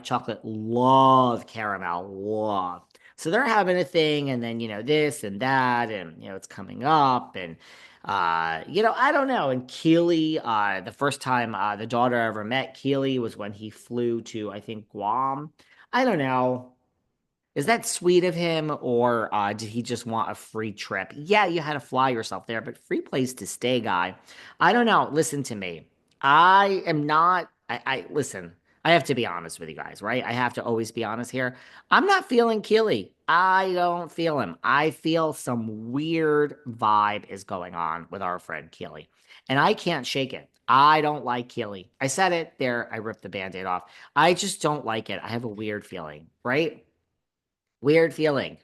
chocolate, love caramel, love. So they're having a thing, and then, this and that, and, it's coming up, and, I don't know. And Keely, the first time the daughter ever met Keely was when he flew to, I think, Guam. I don't know. Is that sweet of him, or did he just want a free trip? Yeah, you had to fly yourself there, but free place to stay, guy. I don't know. Listen to me. I am not. I listen. I have to be honest with you guys, right? I have to always be honest here. I'm not feeling Keely. I don't feel him. I feel some weird vibe is going on with our friend Keely, and I can't shake it. I don't like Keely. I said it there. I ripped the band-aid off. I just don't like it. I have a weird feeling, right? Weird feeling.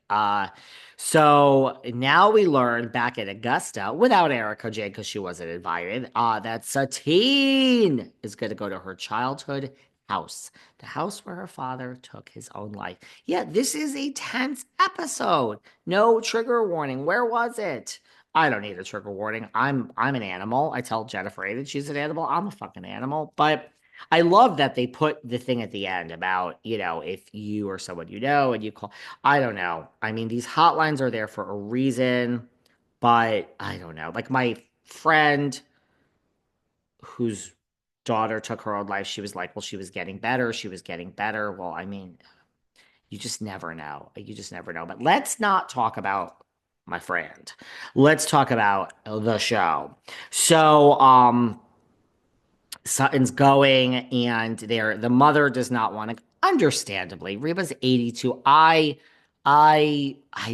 So now we learn back at Augusta, without Erica Jane because she wasn't invited, that Satine is going to go to her childhood house, the house where her father took his own life. Yeah, this is a tense episode. No trigger warning. Where was it? I don't need a trigger warning. I'm an animal. I tell Jennifer Aiden she's an animal. I'm a fucking animal. But I love that they put the thing at the end about, if you or someone and you call. I don't know. I mean, these hotlines are there for a reason, but I don't know. Like my friend whose daughter took her own life, she was like, well, she was getting better. She was getting better. Well, I mean, you just never know. You just never know. But let's not talk about my friend. Let's talk about the show. So, Sutton's going, and the mother does not want to. Understandably, Reba's 82. I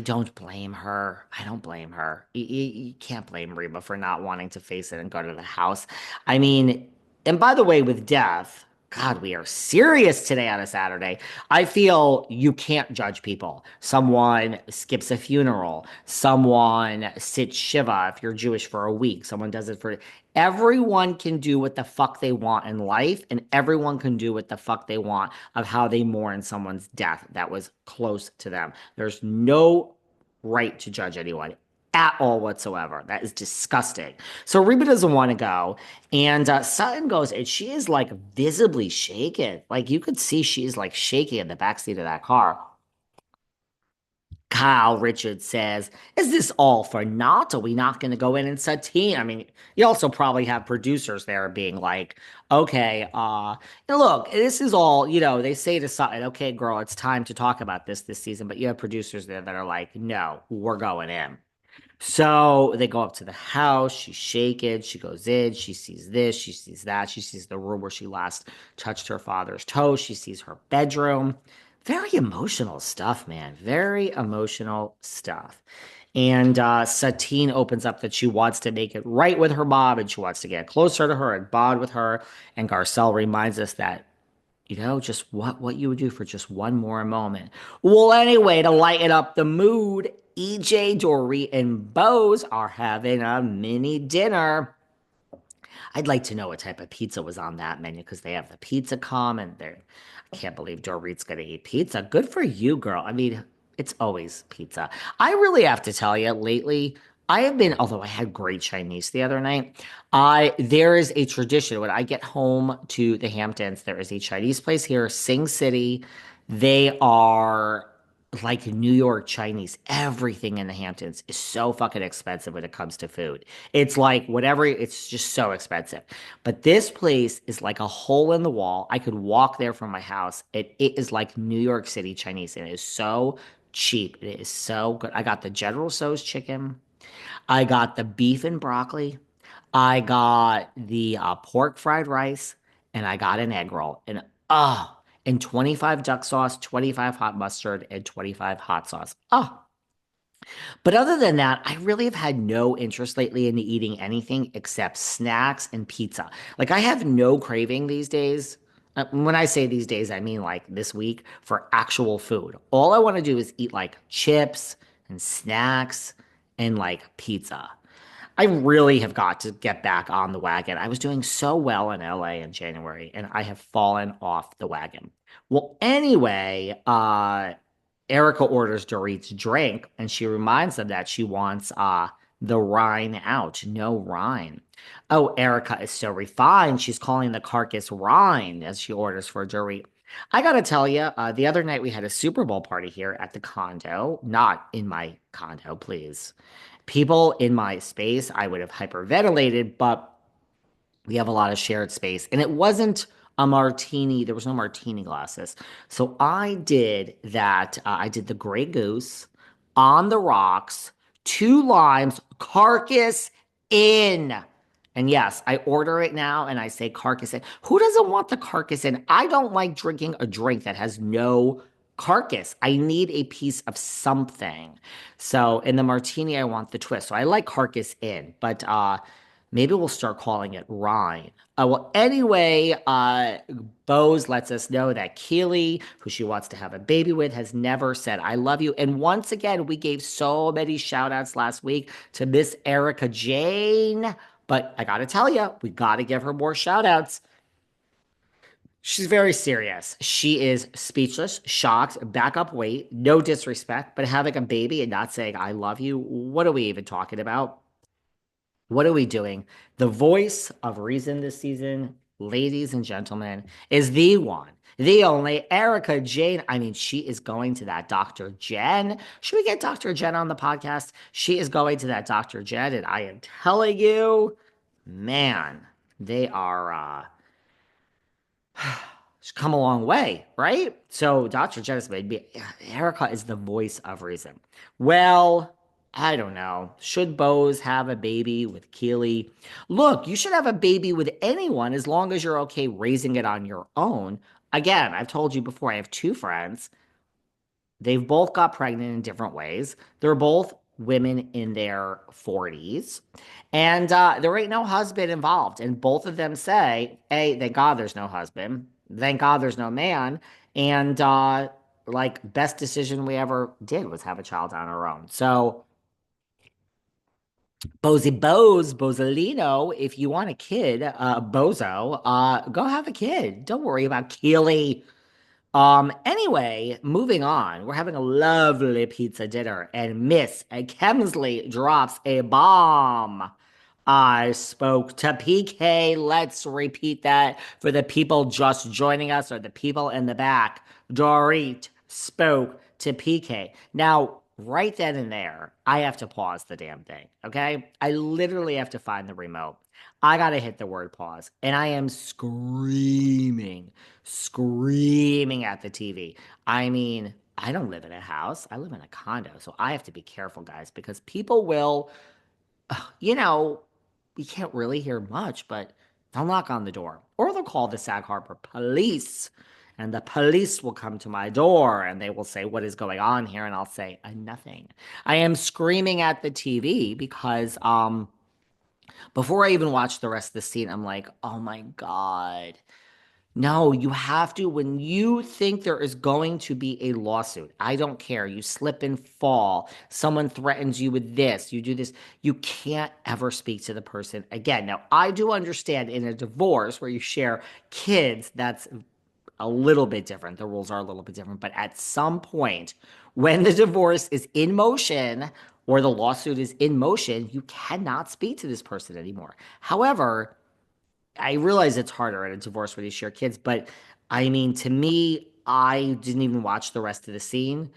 don't blame her. I don't blame her. You can't blame Reba for not wanting to face it and go to the house. I mean, and by the way, with death, God, we are serious today on a Saturday. I feel you can't judge people. Someone skips a funeral. Someone sits Shiva if you're Jewish for a week. Someone does it for. Everyone can do what the fuck they want in life, and everyone can do what the fuck they want of how they mourn someone's death that was close to them. There's no right to judge anyone at all whatsoever. That is disgusting. So Reba doesn't want to go, and Sutton goes, and she is like visibly shaken. Like you could see she is like shaking in the backseat of that car. Kyle Richards says, is this all for naught? Are we not going to go in and Satine? I mean, you also probably have producers there being like, okay, look, this is all, they say to Sutton, okay, girl, it's time to talk about this season. But you have producers there that are like, no, we're going in. So they go up to the house. She's shaken. She goes in. She sees this. She sees that. She sees the room where she last touched her father's toe. She sees her bedroom. Very emotional stuff, man. Very emotional stuff. And Satine opens up that she wants to make it right with her mom and she wants to get closer to her and bond with her. And Garcelle reminds us that just what you would do for just one more moment. Well, anyway, to lighten up the mood, EJ, Dorit, and Bose are having a mini dinner. I'd like to know what type of pizza was on that menu because they have the pizza come and I can't believe Dorit's gonna eat pizza. Good for you, girl. I mean, it's always pizza. I really have to tell you, lately, I have been, although I had great Chinese the other night, there is a tradition when I get home to the Hamptons, there is a Chinese place here, Sing City. They are like New York Chinese. Everything in the Hamptons is so fucking expensive when it comes to food. It's like whatever, it's just so expensive. But this place is like a hole in the wall. I could walk there from my house. It is like New York City Chinese, and it is so cheap. It is so good. I got the General Tso's chicken. I got the beef and broccoli. I got the pork fried rice, and I got an egg roll. And 25 duck sauce, 25 hot mustard, and 25 hot sauce. But other than that, I really have had no interest lately in eating anything except snacks and pizza. Like I have no craving these days. When I say these days, I mean like this week for actual food. All I want to do is eat like chips and snacks and like pizza. I really have got to get back on the wagon. I was doing so well in LA in January, and I have fallen off the wagon. Well, anyway, Erica orders Dorit's drink, and she reminds them that she wants the Rhine out. No Rhine. Oh, Erica is so refined. She's calling the carcass Rhine as she orders for Dorit. I gotta tell you, the other night we had a Super Bowl party here at the condo, not in my condo, please. People in my space, I would have hyperventilated, but we have a lot of shared space. And it wasn't a martini, there was no martini glasses. So I did that. I did the Grey Goose on the rocks, two limes, carcass in. And yes, I order it now and I say carcass in. Who doesn't want the carcass in? I don't like drinking a drink that has no carcass. I need a piece of something. So in the martini, I want the twist. So I like carcass in, but maybe we'll start calling it Rhine. Well, anyway, Bose lets us know that Keely, who she wants to have a baby with, has never said, I love you. And once again, we gave so many shout outs last week to Miss Erica Jane. But I got to tell you, we got to give her more shout outs. She's very serious. She is speechless, shocked, back up, wait, no disrespect, but having a baby and not saying, I love you, what are we even talking about? What are we doing? The voice of reason this season, ladies and gentlemen, is the one, the only Erica Jane. I mean, she is going to that Dr. Jen. Should we get Dr. Jen on the podcast? She is going to that Dr. Jen, and I am telling you, man, they are she's come a long way, right? So Dr. Jen has made me, Erica is the voice of reason. Well, I don't know. Should Bose have a baby with Keely? Look, you should have a baby with anyone as long as you're okay raising it on your own. Again, I've told you before, I have two friends. They've both got pregnant in different ways. They're both women in their 40s. And there ain't no husband involved. And both of them say, hey, thank God there's no husband. Thank God there's no man. And like, best decision we ever did was have a child on our own. So, Bozelino, if you want a kid, Bozo, go have a kid. Don't worry about Keely. Anyway, moving on. We're having a lovely pizza dinner, and Miss Kemsley drops a bomb. I spoke to PK. Let's repeat that for the people just joining us or the people in the back. Dorit spoke to PK. Now, right then and there, I have to pause the damn thing, okay? I literally have to find the remote. I gotta hit the word pause, and I am screaming at the TV. I mean, I don't live in a house, I live in a condo, so I have to be careful, guys, because people will you know, you can't really hear much, but they'll knock on the door or they'll call the Sag Harbor police. And the police will come to my door and they will say, what is going on here? And I'll say, nothing. I am screaming at the TV because before I even watch the rest of the scene, I'm like, oh my God. No, you have to, when you think there is going to be a lawsuit, I don't care. You slip and fall, someone threatens you with this, you do this, you can't ever speak to the person again. Now, I do understand in a divorce where you share kids, that's a little bit different. The rules are a little bit different. But at some point, when the divorce is in motion or the lawsuit is in motion, you cannot speak to this person anymore. However, I realize it's harder at a divorce where you share kids, but I mean, to me, I didn't even watch the rest of the scene.